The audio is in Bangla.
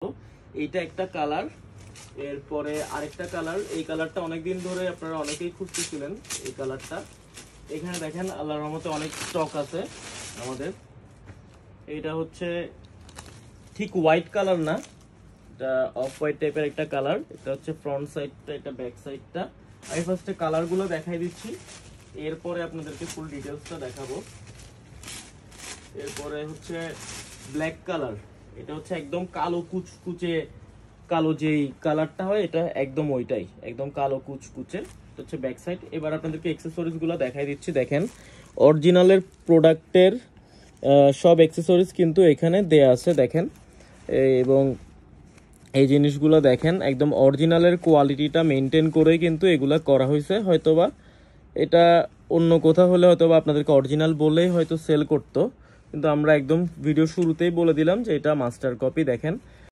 এইটা একটা কালার, এরপরে আরেকটা কালার। এই কালারটা অনেকদিন ধরে আপনারা অনেকেই খুঁজতেছিলেন এই কালারটা। এখানে দেখেন আল্লাহর রহমতে অনেক স্টক আছে আমাদের। এটা হচ্ছে ঠিক হোয়াইট কালার না, এটা অফ হোয়াইট টাইপের একটা কালার। এটা হচ্ছে ফ্রন্ট সাইডটা, এটা ব্যাক সাইডটা। আমি ফার্স্টে কালারগুলো দেখাই দিচ্ছি, এরপরে আপনাদেরকে ফুল ডিটেলসটা দেখাবো। এরপরে হচ্ছে ব্ল্যাক কালার, এটা হচ্ছে একদম কালো কুচকুচে, কালো যেই কালারটা হয় এটা একদম ওইটাই, একদম কালো কুচকুচে। এটা হচ্ছে ব্যাক সাইড। এবার আপনাদেরকে অ্যাকসেসরিজগুলো দেখাই দিচ্ছি। দেখেন অরিজিনালের প্রোডাক্টের সব অ্যাকসেসরিজ কিন্তু এখানে দেয়া আছে দেখেন, এবং এই জিনিসগুলো দেখেন একদম অরিজিনালের কোয়ালিটিটা মেনটেন করে কিন্তু এগুলা করা হয়েছে। হয়তোবা এটা অন্য কোথাও হলে হয়তোবা আপনাদেরকে অরিজিনাল বলেই হয়তো সেল করতো, কিন্তু আমরা একদম ভিডিও শুরুতেই বলে দিলাম যে এটা মাস্টার কপি। দেখেন